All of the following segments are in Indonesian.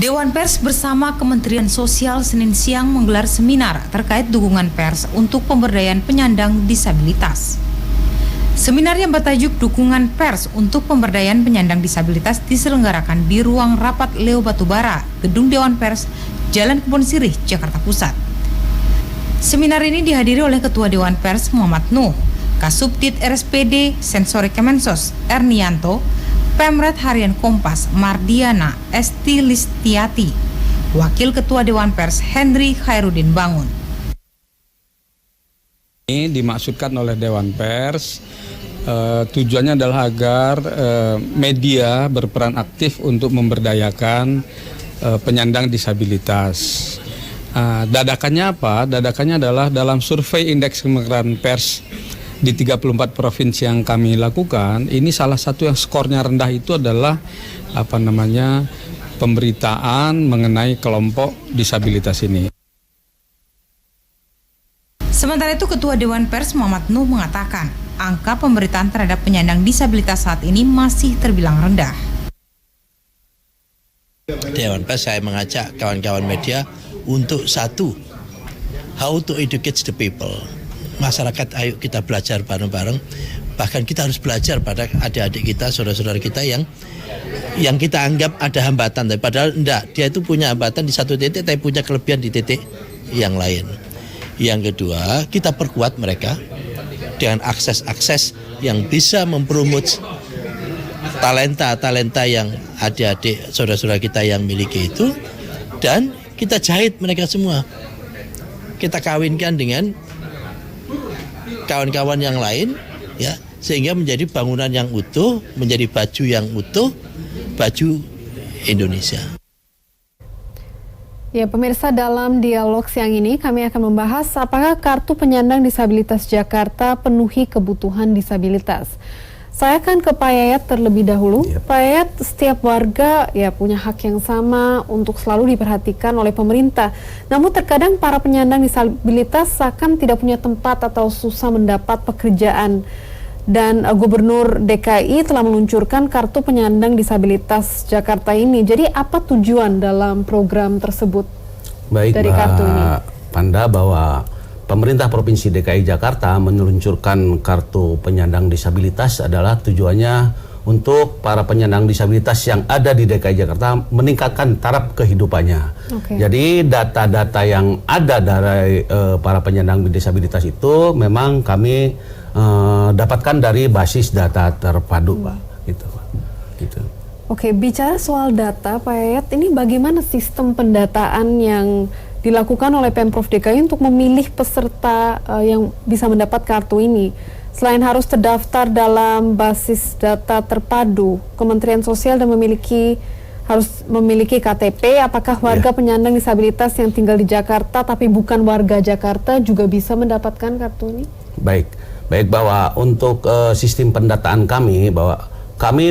Dewan Pers bersama Kementerian Sosial Senin siang menggelar seminar terkait dukungan pers untuk pemberdayaan penyandang disabilitas. Seminar yang bertajuk Dukungan Pers untuk Pemberdayaan Penyandang Disabilitas diselenggarakan di ruang rapat Leo Batubara, Gedung Dewan Pers, Jalan Kebon Sirih, Jakarta Pusat. Seminar ini dihadiri oleh Ketua Dewan Pers Muhammad Nuh, Kasubdit RSPD Sensori Kemensos Ernianto, Pemret Harian Kompas Mardiana Esti Listiati, Wakil Ketua Dewan Pers Henry Khairuddin Bangun. Ini dimaksudkan oleh Dewan Pers, tujuannya adalah agar media berperan aktif untuk memberdayakan penyandang disabilitas. Dadakannya apa? Dadakannya adalah dalam survei indeks kemerahan pers di 34 provinsi yang kami lakukan, ini salah satu yang skornya rendah itu adalah pemberitaan mengenai kelompok disabilitas ini. Sementara itu Ketua Dewan Pers Muhammad Nuh mengatakan, angka pemberitaan terhadap penyandang disabilitas saat ini masih terbilang rendah. Dewan Pers saya mengajak kawan-kawan media untuk satu, how to educate the people. Masyarakat, ayo kita belajar bareng-bareng. Bahkan kita harus belajar pada adik-adik kita, saudara-saudara kita yang kita anggap ada hambatan, tapi padahal enggak, dia itu punya hambatan di satu titik tapi punya kelebihan di titik yang lain. Yang kedua, kita perkuat mereka dengan akses-akses yang bisa mempromot talenta-talenta yang adik-adik saudara-saudara kita yang miliki itu, dan kita jahit mereka semua. Kita kawinkan dengan kawan-kawan yang lain, ya, sehingga menjadi bangunan yang utuh, menjadi baju yang utuh, baju Indonesia. Ya, pemirsa, dalam dialog siang ini kami akan membahas apakah Kartu Penyandang Disabilitas Jakarta penuhi kebutuhan disabilitas. Saya akan ke Pak Yayat terlebih dahulu. Pak Yayat, setiap warga ya punya hak yang sama untuk selalu diperhatikan oleh pemerintah. Namun terkadang para penyandang disabilitas seakan tidak punya tempat atau susah mendapat pekerjaan. Dan Gubernur DKI telah meluncurkan Kartu Penyandang Disabilitas Jakarta ini. Jadi apa tujuan dalam program tersebut? Baik, dari kartu ini? Panda, bahwa Pemerintah Provinsi DKI Jakarta meluncurkan Kartu Penyandang Disabilitas adalah tujuannya untuk para penyandang disabilitas yang ada di DKI Jakarta meningkatkan taraf kehidupannya. Jadi data-data yang ada dari para penyandang disabilitas itu memang kami dapatkan dari basis data terpadu, Pak. Gitu. Oke, bicara soal data, Pak Yayat, ini bagaimana sistem pendataan yang dilakukan oleh Pemprov DKI untuk memilih peserta yang bisa mendapat kartu ini? Selain harus terdaftar dalam basis data terpadu, Kementerian Sosial dan harus memiliki KTP, apakah warga penyandang disabilitas yang tinggal di Jakarta tapi bukan warga Jakarta juga bisa mendapatkan kartu ini? Baik, bahwa untuk sistem pendataan kami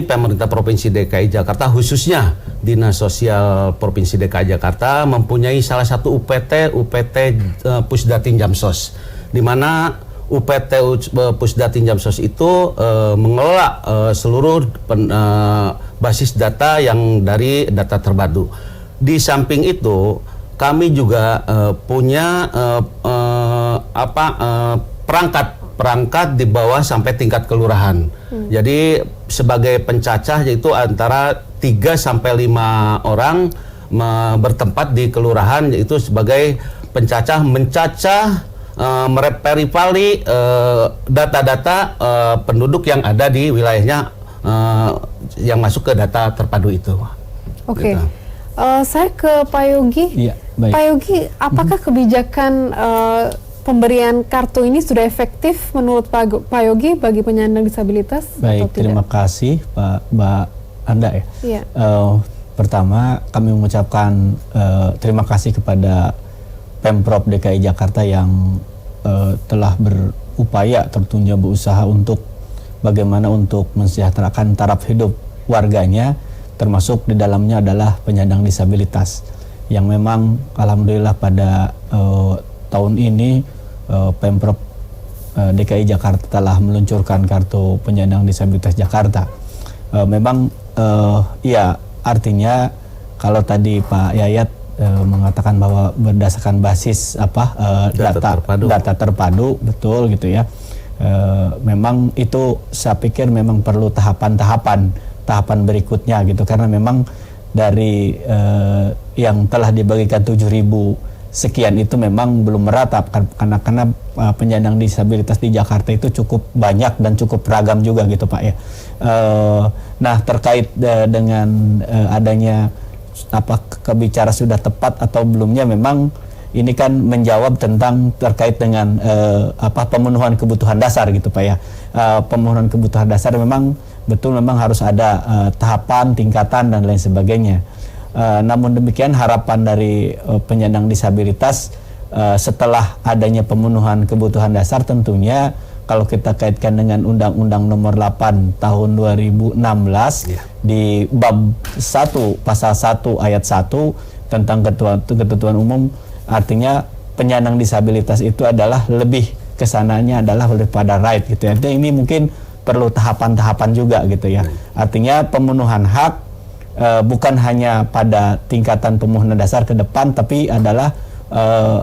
pemerintah Provinsi DKI Jakarta, khususnya Dinas Sosial Provinsi DKI Jakarta, mempunyai salah satu UPT Pusdatin Jamsos, di mana UPT Pusdatin Jamsos itu mengelola seluruh basis data yang dari data terpadu. Di samping itu, kami juga punya perangkat di bawah sampai tingkat kelurahan. Jadi sebagai pencacah yaitu antara 3 sampai 5 orang bertempat di kelurahan, yaitu sebagai pencacah mereveri data-data penduduk yang ada di wilayahnya yang masuk ke data terpadu itu. Oke. Saya ke Pak Yogi. Iya, baik. Pak Yogi, apakah kebijakan pemberian kartu ini sudah efektif menurut Pak Yogi bagi penyandang disabilitas? Baik, terima kasih Mbak Anda ya. Iya. Pertama kami mengucapkan terima kasih kepada Pemprov DKI Jakarta yang telah berupaya tentunya berusaha untuk bagaimana untuk mensejahterakan taraf hidup warganya, termasuk di dalamnya adalah penyandang disabilitas yang memang alhamdulillah pada tahun ini Pemprov DKI Jakarta telah meluncurkan Kartu Penyandang Disabilitas Jakarta. Memang ya artinya kalau tadi Pak Yayat mengatakan bahwa berdasarkan basis data terpadu, betul gitu ya. Memang itu saya pikir memang perlu tahapan berikutnya gitu, karena memang dari yang telah dibagikan 7.000 sekian itu memang belum merata, karena penyandang disabilitas di Jakarta itu cukup banyak dan cukup beragam juga gitu Pak ya. Nah, terkait dengan adanya kebicara sudah tepat atau belumnya, memang ini kan menjawab tentang terkait dengan pemenuhan kebutuhan dasar gitu Pak ya. Pemenuhan kebutuhan dasar memang betul memang harus ada tahapan, tingkatan dan lain sebagainya. Namun demikian harapan dari penyandang disabilitas setelah adanya pemenuhan kebutuhan dasar, tentunya kalau kita kaitkan dengan Undang-Undang Nomor 8 Tahun 2016 di bab 1 pasal 1 ayat 1 tentang ketentuan umum, artinya penyandang disabilitas itu adalah lebih kesananya adalah daripada right gitu ya. Ini mungkin perlu tahapan-tahapan juga gitu ya. Artinya pemenuhan hak bukan hanya pada tingkatan pemenuhan dasar ke depan, tapi adalah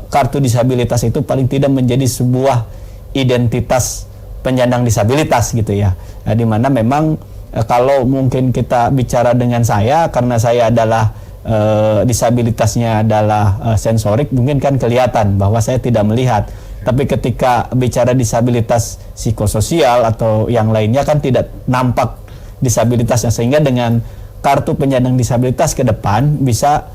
kartu disabilitas itu paling tidak menjadi sebuah identitas penyandang disabilitas gitu ya. Di mana memang kalau mungkin kita bicara dengan saya, karena saya adalah disabilitasnya adalah sensorik, mungkin kan kelihatan bahwa saya tidak melihat. Tapi ketika bicara disabilitas psikososial atau yang lainnya kan tidak nampak disabilitasnya, sehingga dengan kartu penyandang disabilitas ke depan bisa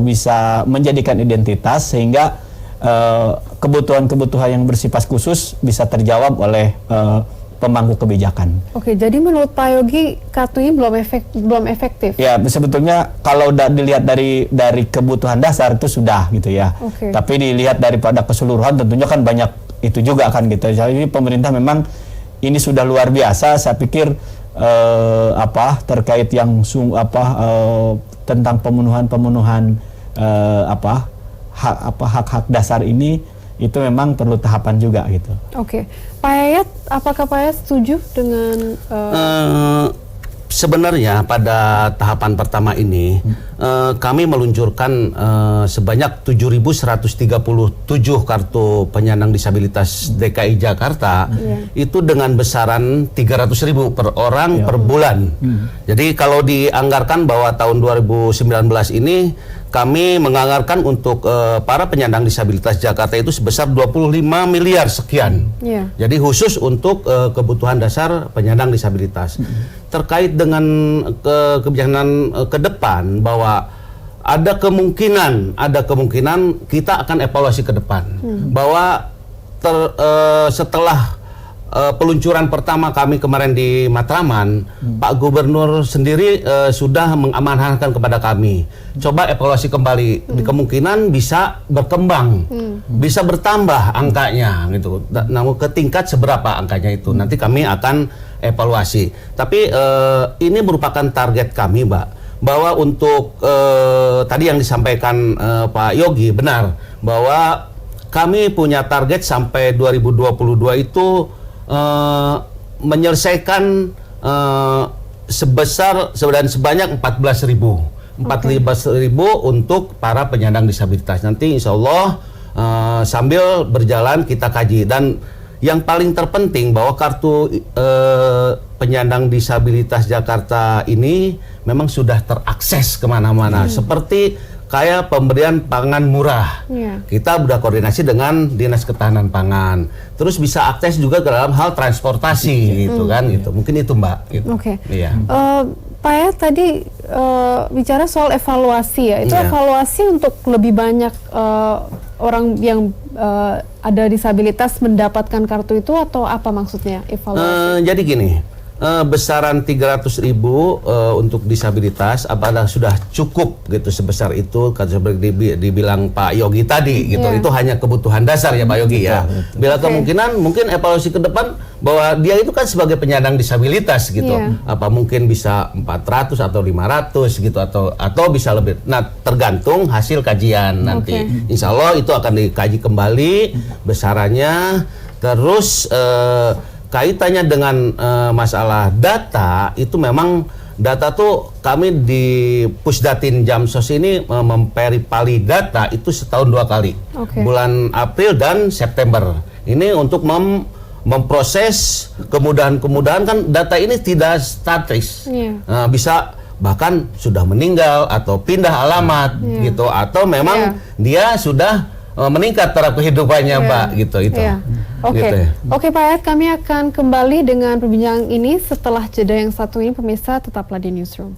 bisa menjadikan identitas, sehingga kebutuhan-kebutuhan yang bersifat khusus bisa terjawab oleh pemangku kebijakan. Oke, jadi menurut Pak Yogi kartu ini belum efektif. Ya, sebetulnya kalau dilihat dari kebutuhan dasar itu sudah gitu ya. Oke. Tapi dilihat daripada keseluruhan tentunya kan banyak itu juga kan gitu. Jadi pemerintah memang ini sudah luar biasa. Saya pikir terkait yang tentang pemenuhan hak-hak dasar ini, itu memang perlu tahapan juga gitu. Oke, Pak Yayat, apakah Pak Yayat setuju dengan? Sebenarnya pada tahapan pertama ini kami meluncurkan sebanyak 7.137 kartu penyandang disabilitas DKI Jakarta, itu dengan besaran 300.000 per orang per bulan. Jadi kalau dianggarkan bahwa tahun 2019 ini kami menganggarkan untuk para penyandang disabilitas Jakarta itu sebesar 25 miliar sekian. Jadi khusus untuk kebutuhan dasar penyandang disabilitas. Terkait dengan kebijakan ke depan, bahwa ada kemungkinan kita akan evaluasi ke depan, bahwa setelah peluncuran pertama kami kemarin di Matraman, Pak Gubernur sendiri sudah mengamanahkan kepada kami, coba evaluasi kembali, di kemungkinan bisa berkembang, bisa bertambah angkanya gitu. Namun ke tingkat seberapa angkanya itu nanti kami akan evaluasi. Tapi ini merupakan target kami, Mbak, bahwa untuk tadi yang disampaikan Pak Yogi benar, bahwa kami punya target sampai 2022 itu menyelesaikan sebanyak 14.000 untuk para penyandang disabilitas. Nanti insya Allah sambil berjalan kita kaji, dan yang paling terpenting bahwa kartu penyandang disabilitas Jakarta ini memang sudah terakses kemana-mana, seperti kayak pemberian pangan murah. Kita udah koordinasi dengan Dinas Ketahanan Pangan. Terus bisa akses juga ke dalam hal transportasi gitu kan gitu. Mungkin itu, Mbak. Gitu. Oke. Iya. Pak ya tadi bicara soal evaluasi ya. Itu evaluasi untuk lebih banyak orang yang ada disabilitas mendapatkan kartu itu, atau apa maksudnya evaluasi? Jadi gini, besaran 300.000 untuk disabilitas apakah sudah cukup gitu sebesar itu, kan seperti dibilang Pak Yogi tadi gitu. Itu hanya kebutuhan dasar ya Pak Yogi ya. Bila kemungkinan mungkin evaluasi ke depan bahwa dia itu kan sebagai penyandang disabilitas gitu. Apa mungkin bisa 400 atau 500 gitu, atau bisa lebih. Nah, tergantung hasil kajian nanti. Insya Allah itu akan dikaji kembali besarannya. Terus kaitannya dengan masalah data itu memang data tuh kami di Pusdatin Jamsos ini memverify data itu setahun 2 kali. Bulan April dan September. Ini untuk memproses kemudahan-kemudahan, kan data ini tidak statis. Bisa bahkan sudah meninggal atau pindah alamat gitu, atau memang dia sudah meningkat taraf kehidupannya, Mbak, gitu itu. Oke, gitu ya. Oke Pak Yayat, kami akan kembali dengan perbincangan ini setelah jeda yang satu ini. Pemirsa, tetaplah di Newsroom.